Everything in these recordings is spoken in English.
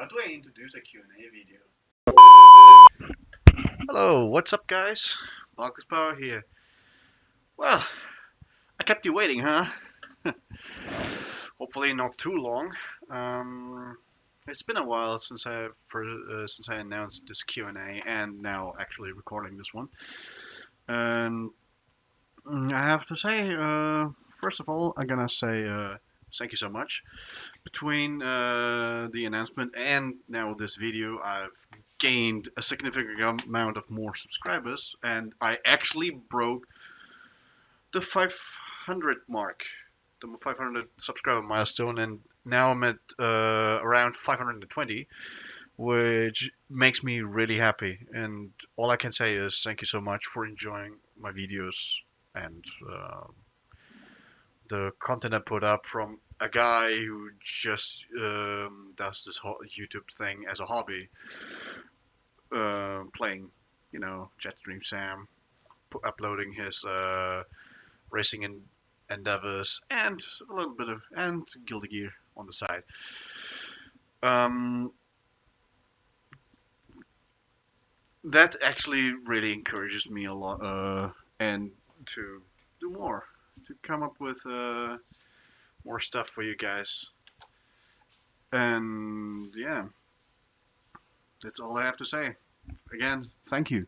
How do I introduce a Q&A video? Hello, what's up guys? Marcus Power here. Well, I kept you waiting, huh? Hopefully not too long. It's been a while since since I announced this Q&A and now actually recording this one. And I have to say, first of all, I'm gonna say thank you so much. Between the announcement and now this video, I've gained a significant amount of more subscribers, and I actually broke the 500 mark, the 500 subscriber milestone, and now I'm at around 520, which makes me really happy. And all I can say is thank you so much for enjoying my videos and the content I put up from a guy who just does this whole YouTube thing as a hobby, playing, Jetstream Sam, uploading his racing endeavors, and a little bit of Guilty Gear on the side. That actually really encourages me a lot, and to do more, to come up with more stuff for you guys. And yeah, that's all I have to say. Again, thank you.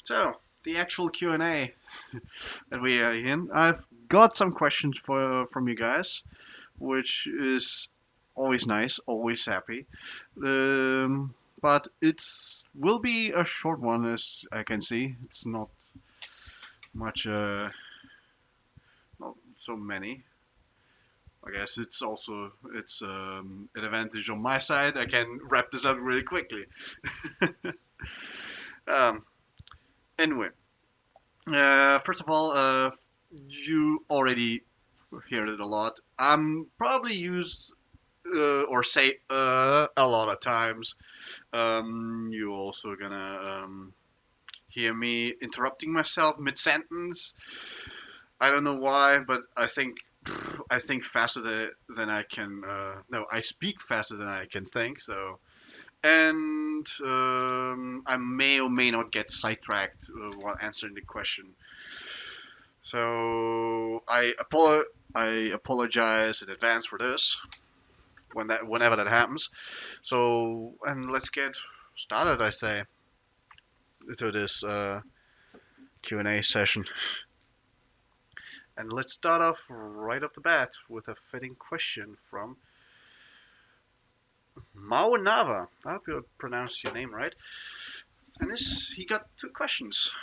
So, the actual Q&A that we are in. I've got some questions from you guys, which is always nice, always happy. But it will be a short one, as I can see. It's not much, not so many. I guess it's an advantage on my side. I can wrap this up really quickly. Anyway, first of all, you already heard it a lot. I'm probably used or say a lot of times. You also gonna hear me interrupting myself mid-sentence. I don't know why, but I think faster than I can. No, I speak faster than I can think. So, and I may or may not get sidetracked while answering the question. So I apologize in advance for this whenever that happens. So, and let's get started, I say, to this Q&A session. And let's start off right off the bat with a fitting question from Mao Nava. I hope you pronounced your name right. And he got two questions.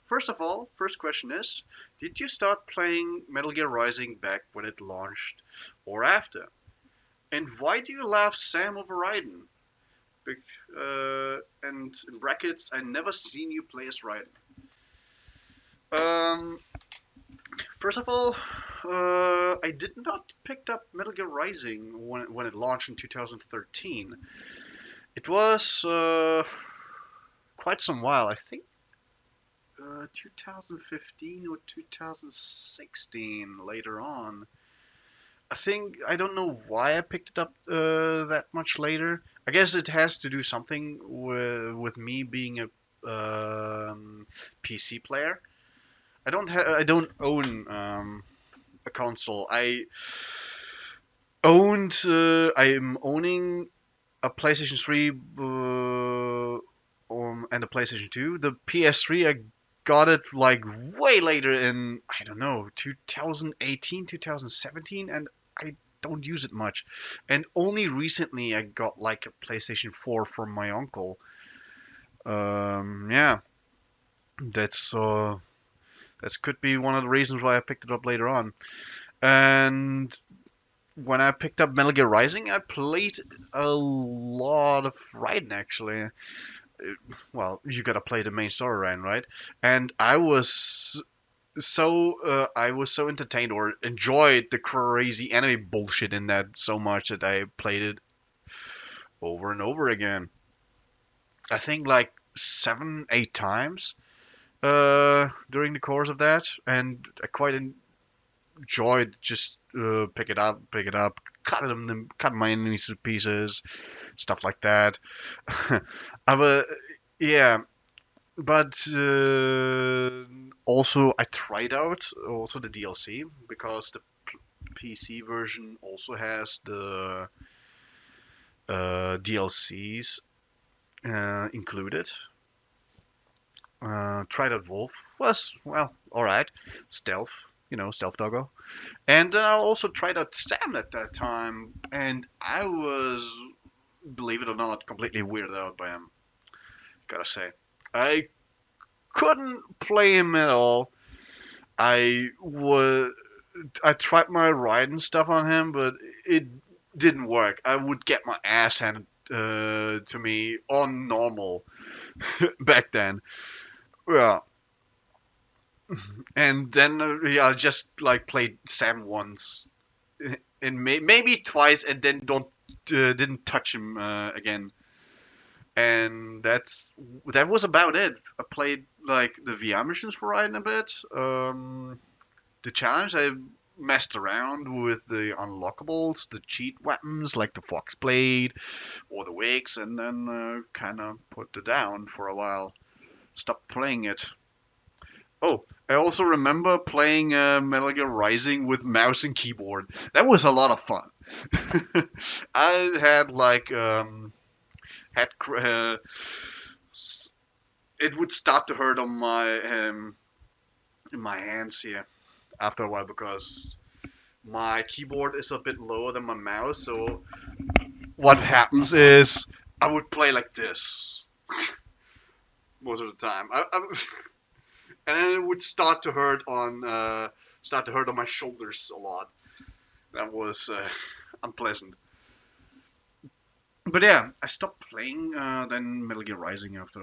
First of all, first question is, did you start playing Metal Gear Rising back when it launched or after? And why do you love Sam over Raiden? And in brackets, I never seen you play as Raiden. First of all, I did not pick up Metal Gear Rising when it launched in 2013. It was quite some while, I think 2015 or 2016 later on. I don't know why I picked it up that much later. I guess it has to do something with me being a PC player. I don't own a console. I'm owning a PlayStation 3 and a PlayStation 2. The PS3 I got it like way later in, I don't know, 2018, 2017, and I don't use it much. And only recently I got like a PlayStation 4 from my uncle. Yeah, that could be one of the reasons why I picked it up later on. And when I picked up Metal Gear Rising, I played a lot of Raiden actually. Well, you gotta play the main storyline, right? And I was so entertained or enjoyed the crazy anime bullshit in that so much that I played it over and over again. I think like 7, 8 times during the course of that, and I quite enjoyed just pick it up, cut my enemies to pieces, stuff like that. I was, yeah, but also I tried out also the DLC because the PC version also has the DLCs included. Tried out Wolf was well, all right, stealth, stealth doggo. And then I also tried out Sam at that time, and I was, believe it or not, completely weirded out by him. Gotta say, I couldn't play him at all. I was, I tried my riding stuff on him, but it didn't work. I would get my ass handed to me on normal back then. Yeah, and then yeah, I just like played Sam once, and maybe twice, and then don't didn't touch him again. And that was about it. I played like the VR missions for riding a bit. The challenge, I messed around with the unlockables, the cheat weapons like the Fox Blade or the Wigs, and then kind of put it down for a while. Stopped playing it. Oh, I also remember playing Metal Gear Rising with mouse and keyboard. That was a lot of fun. I had like had it would start to hurt on my in my hands here after a while because my keyboard is a bit lower than my mouse. So what happens is I would play like this most of the time. And then it would start to hurt on my shoulders a lot. That was unpleasant. But yeah, I stopped playing then Metal Gear Rising after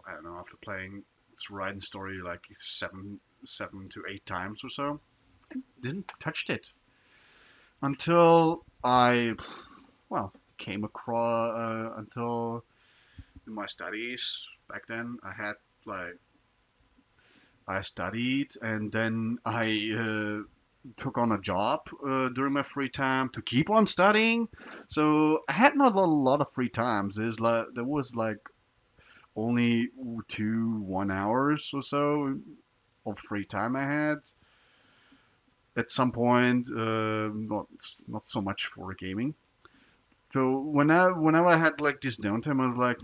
I don't know, after playing its Raiden story like seven to eight times or so. I didn't touch it until I well came across until in my studies back then I studied and then I took on a job during my free time to keep on studying. So I had not a lot of free times. There was like only 1 hours or so of free time I had. At some point, not so much for gaming. So whenever I had like this downtime, I was like,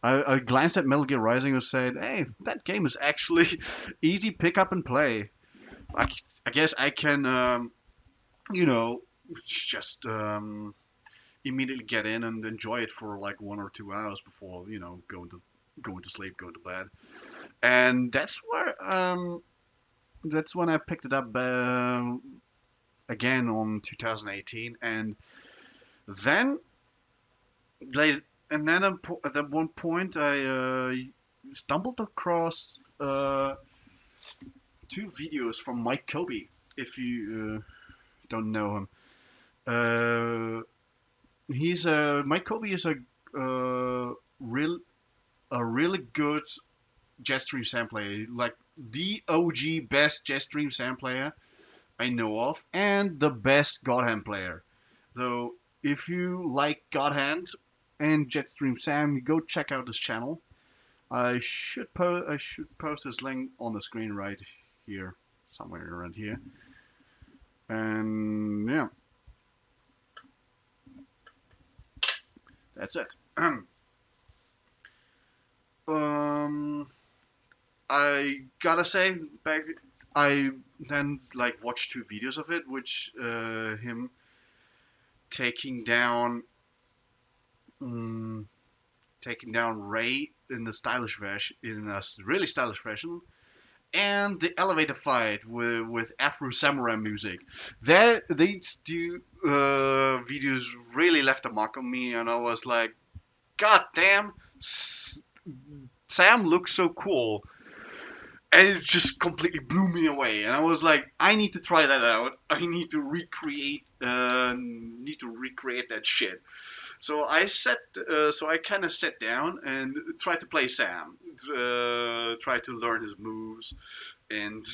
I glanced at Metal Gear Rising and said, "Hey, that game is actually easy pick up and play. I guess I can, you know, just immediately get in and enjoy it for like 1 or 2 hours before going to sleep, going to bed." And that's when I picked it up again on 2018, and then they and then at that one point I stumbled across two videos from Mike Kobe. If you don't know him, he's Mike Kobe is real a really good jet stream sound player, like the OG best jet stream sound player I know of, and the best God Hand player. So if you like God Hand and Jetstream Sam, go check out his channel. I should post his link on the screen right here, somewhere around here. And yeah, that's it. um, I gotta say, back I then like watched two videos of it, which him taking down um, taking down Ray in the stylish version, in a really stylish version, and the elevator fight with Afro Samurai music. These two videos really left a mark on me, and I was like, God damn, Sam looks so cool. And it just completely blew me away, and I was like, I need to try that out. I need to recreate that shit. So I kind of sat down and tried to play Sam, tried to learn his moves, and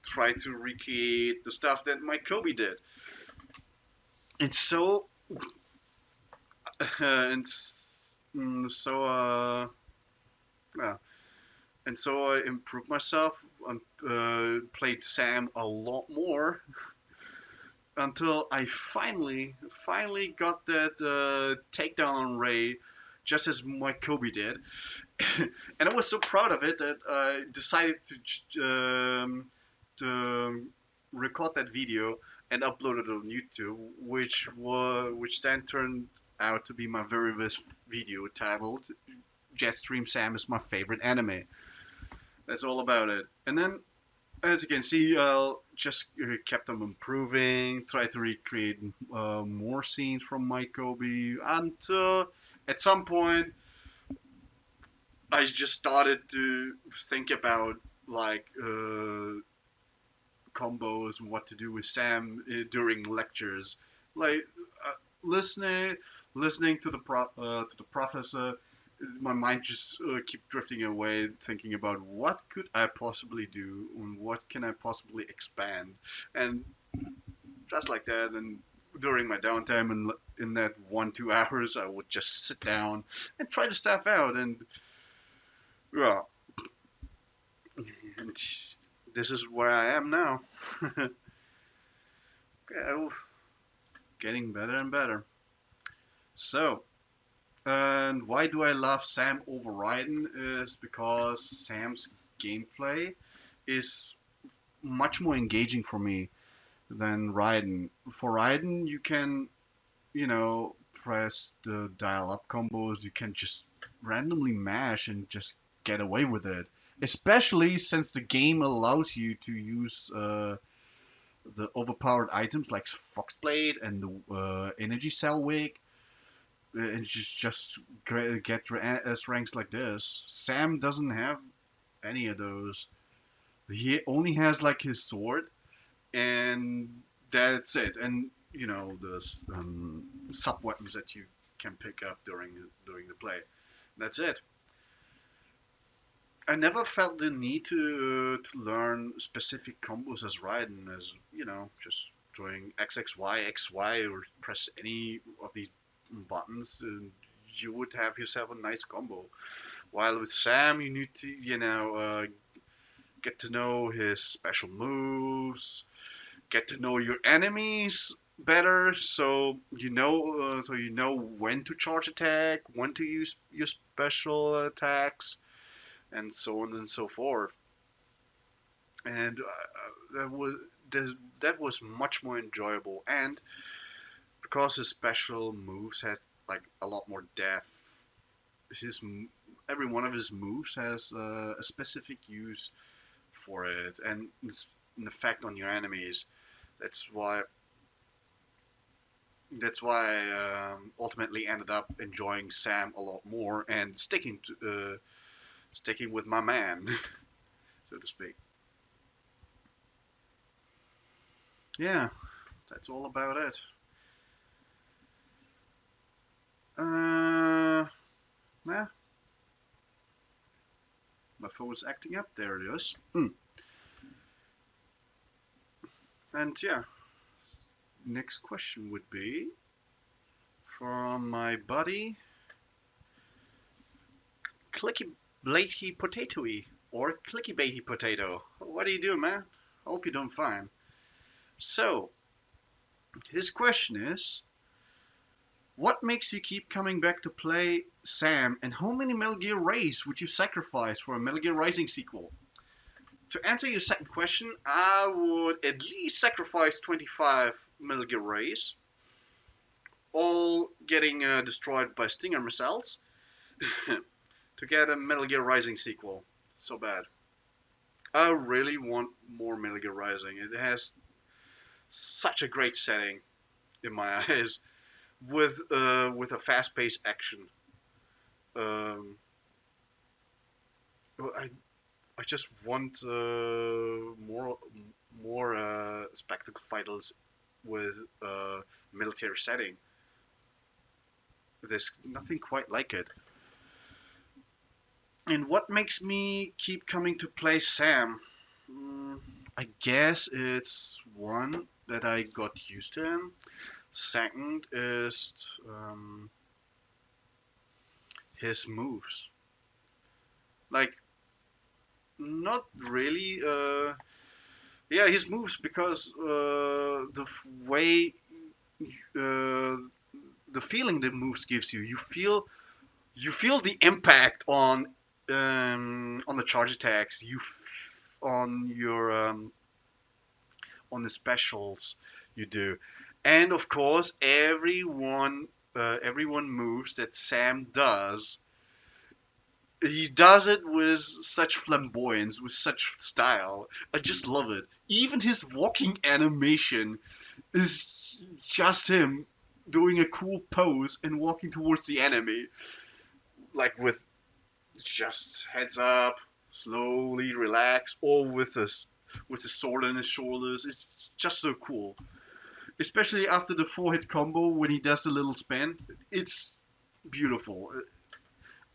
try to recreate the stuff that my Kobe did. And so, and so, yeah. And so I improved myself and played Sam a lot more until I finally got that takedown on Ray, just as my Kobe did. And I was so proud of it that I decided to record that video and upload it on YouTube, which then turned out to be my very best video, titled "Jetstream Sam is my favorite anime." That's all about it. And then, as you can see, just kept on improving, tried to recreate more scenes from my Kobe, until at some point I just started to think about like combos and what to do with Sam during lectures, like uh, listening listening to the professor. My mind just keep drifting away, thinking about what could I possibly do and what can I possibly expand, and just like that. And during my downtime, and in that 1-2 hours, I would just sit down and try to stuff out. And yeah, and this is where I am now. Yeah, getting better and better. So, and why do I love Sam over Raiden is because Sam's gameplay is much more engaging for me than Raiden. For Raiden, you can, press the dial up combos, you can just randomly mash and just get away with it. Especially since the game allows you to use the overpowered items like Foxblade and the Energy Cell Wig, and just get S ranks like this. Sam doesn't have any of those. He only has like his sword, and that's it. And the sub weapons that you can pick up during the play. That's it. I never felt the need to learn specific combos as Raiden, as just doing XXY, XY, or press any of these buttons, and you would have yourself a nice combo. While with Sam, you need to, get to know his special moves, get to know your enemies better, so you know when to charge attack, when to use your special attacks, and so on and so forth. And that was that was much more enjoyable. And because his special moves had like a lot more depth, his every one of his moves has a specific use for it and an effect on your enemies. That's why I ultimately ended up enjoying Sam a lot more and sticking with my man, so to speak. Yeah, that's all about it. Yeah, my phone's acting up. There it is. And yeah, next question would be from my buddy Clicky Blatey Potatoey, or Clicky Baity Potato. What do you do, man? Hope you're doing fine. So, his question is, what makes you keep coming back to play Sam, and how many Metal Gear Rays would you sacrifice for a Metal Gear Rising sequel? To answer your second question, I would at least sacrifice 25 Metal Gear Rays, all getting destroyed by Stinger missiles, to get a Metal Gear Rising sequel. So bad. I really want more Metal Gear Rising. It has such a great setting in my eyes, with a fast-paced action. Um, I I just want more spectacle fighters with military setting. There's nothing quite like it. And what makes me keep coming to play Sam? I guess it's one that I got used to him. Second is his moves. Like, not really. Yeah, his moves because way, uh, the feeling the moves gives you. You feel the impact on the charge attacks. On your on the specials you do, and of course everyone moves that Sam does. He does it with such flamboyance, with such style. I just love it. Even his walking animation is just him doing a cool pose and walking towards the enemy, like with just heads up, slowly relax, or with the sword on his shoulders. It's just so cool. Especially after the 4-hit combo when he does the little spin. It's beautiful.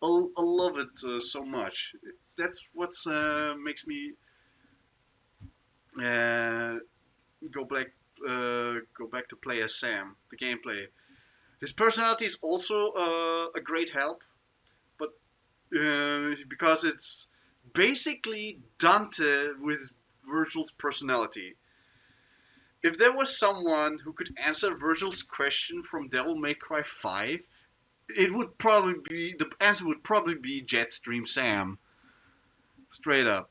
I love it so much. That's what makes me uh, go back go back to play as Sam. The gameplay. His personality is also a great help, but because it's basically Dante with Virgil's personality. If there was someone who could answer Virgil's question from Devil May Cry 5, the answer would probably be Jetstream Sam. Straight up.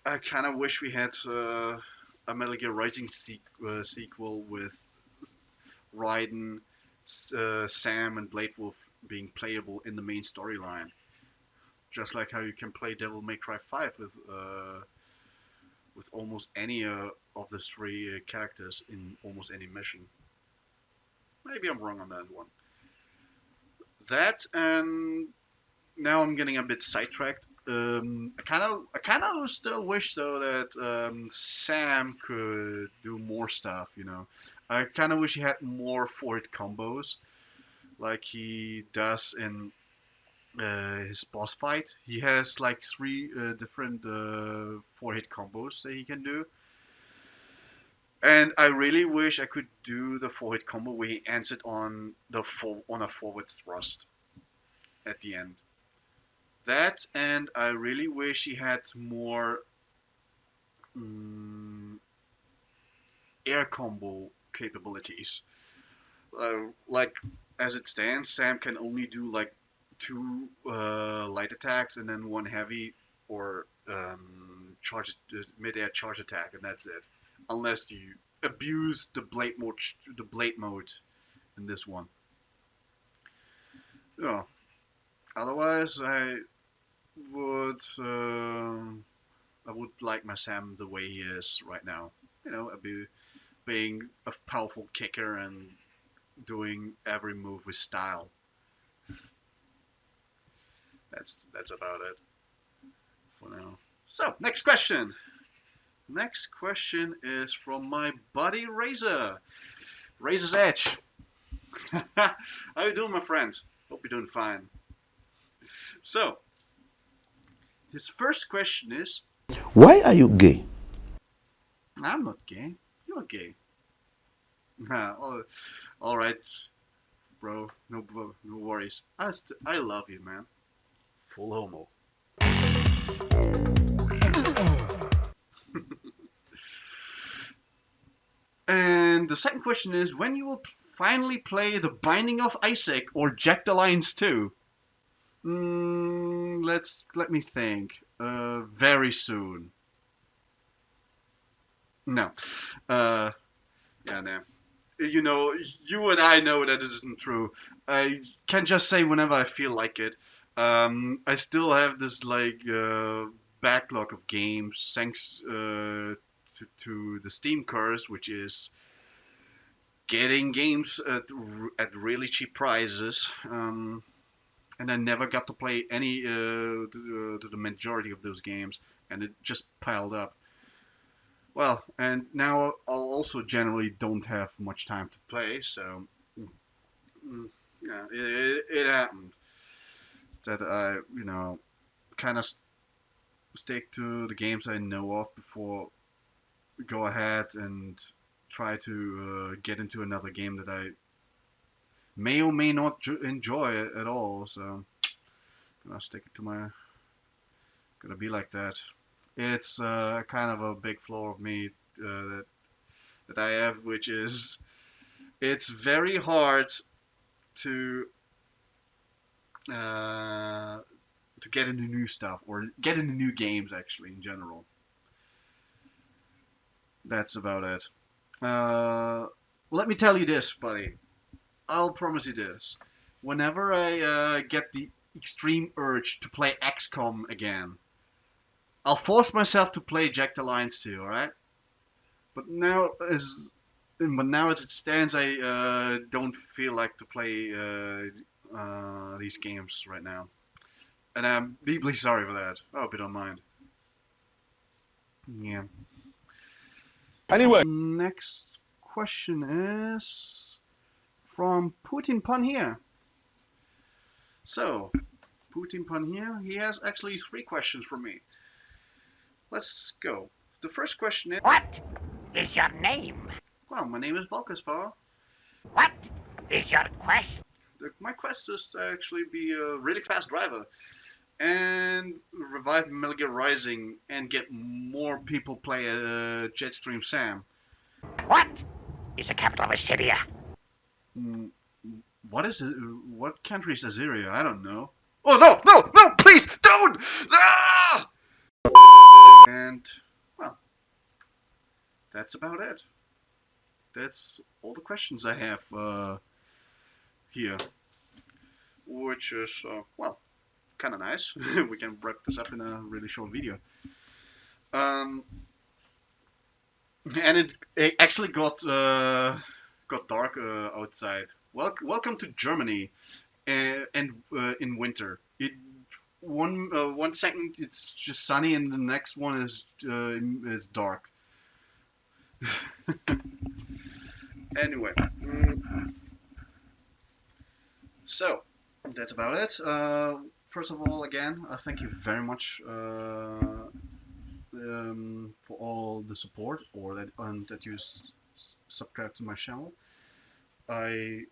I kind of wish we had a Metal Gear Rising sequel with Raiden, Sam, and Blade Wolf being playable in the main storyline. Just like how you can play Devil May Cry 5 with almost any of the three characters in almost any mission. Maybe I'm wrong on that one. That, and now I'm getting a bit sidetracked. I kind of still wish though that Sam could do more stuff. I kind of wish he had more forward combos like he does in his boss fight. He has like three different four-hit combos that he can do, and I really wish I could do the four-hit combo where he ends it on a forward thrust at the end. That, and I really wish he had more mm, air combo capabilities. Like as it stands, Sam can only do like two light attacks and then one heavy or mid-air charge attack, and that's it. Unless you abuse the blade mode in this one. Yeah. Otherwise, would I would like my Sam the way he is right now. Being a powerful kicker and doing every move with style. That's about it for now. So next question. Next question is from my buddy Razor. Razor's Edge. How you doing, my friend? Hope you're doing fine. So his first question is, Why are you gay? I'm not gay. You're gay. Nah, all right, bro. No worries. I love you, man. Full homo. And the second question is when you will finally play The Binding of Isaac or Jack the Lions 2? Let me think. Very soon. No. Uh, yeah, no. You and I know that this isn't true. I can just say whenever I feel like it. I still have this backlog of games thanks to the Steam curse, which is getting games at really cheap prices. And I never got to play any to the majority of those games, and it just piled up. Well, and now I also generally don't have much time to play, so yeah, it happened that I kind of stick to the games I know of before go ahead and try to get into another game that I may or may not enjoy at all. So gonna stick it to my. Gonna be like that. It's kind of a big flaw of me that I have, which is it's very hard to uh, to get into new stuff or get into new games actually in general. That's about it. Let me tell you this, buddy. I'll promise you this. Whenever I get the extreme urge to play XCOM again, I'll force myself to play Jack the Lions 2, alright? But now as it stands, I don't feel like to play these games right now. And I'm deeply sorry for that. I hope you don't mind. Yeah. Anyway. Next question is from Putin Pun here. So, Putin Pun here, he has actually 3 questions for me. Let's go. The first question is... What is your name? Well, my name is Balkaspa. What is your quest? My quest is to actually be a really fast driver and revive Metal Gear Rising and get more people play Jetstream Sam. What is the capital of Assyria? What country is Assyria? I don't know. Oh no, please don't! Ah! And well, that's about it. That's all the questions I have here, which is well, kind of nice. We can wrap this up in a really short video. And it actually got dark outside. Welcome to Germany, and in winter. One second it's just sunny, and the next one is dark. Anyway, so that's about it. First of all, again, thank you very much for all the support or that you subscribe to my channel. I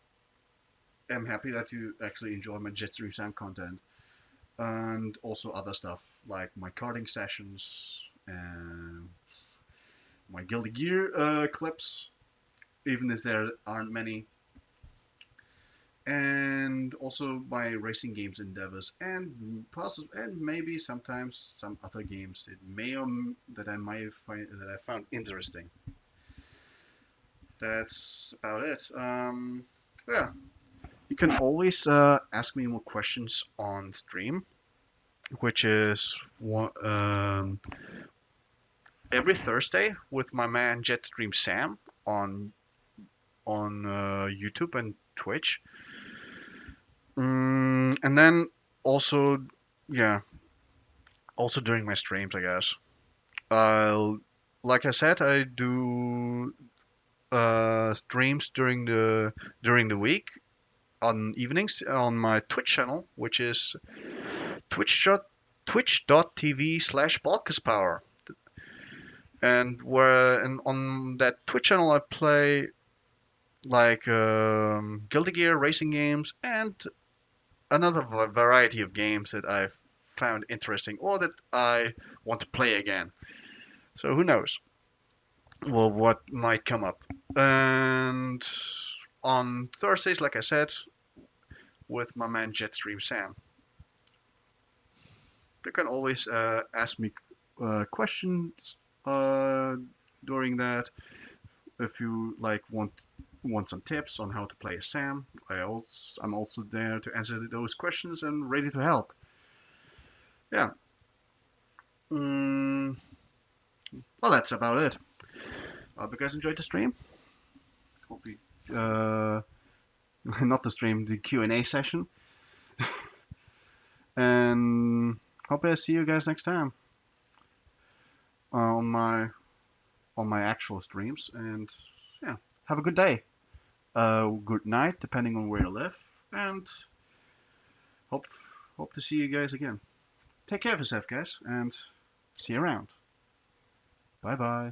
am happy that you actually enjoy my Jetstream Sam content and also other stuff like my karting sessions and my Guilty Gear clips, even if there aren't many, and also my racing games endeavors and maybe sometimes some other games that I found interesting. That's about it. Yeah, you can always ask me more questions on stream, which is every Thursday with my man Jetstream Sam on YouTube and Twitch. And then also, yeah, also during my streams, I guess. Like I said, I do streams during the week on evenings on my Twitch channel, which is twitch.tv/Balkaspower. And on that Twitch channel I play like Guilty Gear racing games and another variety of games that I've found interesting or that I want to play again. So who knows? Well, what might come up. And on Thursdays, like I said, with my man Jetstream Sam. You can always ask me questions during that. If you want some tips on how to play a Sam, I'm also there to answer those questions and ready to help. Yeah. Well, that's about it. Hope you guys enjoyed the stream. Hope you, not the stream, the Q&A session. And hope I see you guys next time on my actual streams. And yeah, have a good day. Good night, depending on where you live. And hope to see you guys again. take care of yourself, guys, and see you around. Bye bye.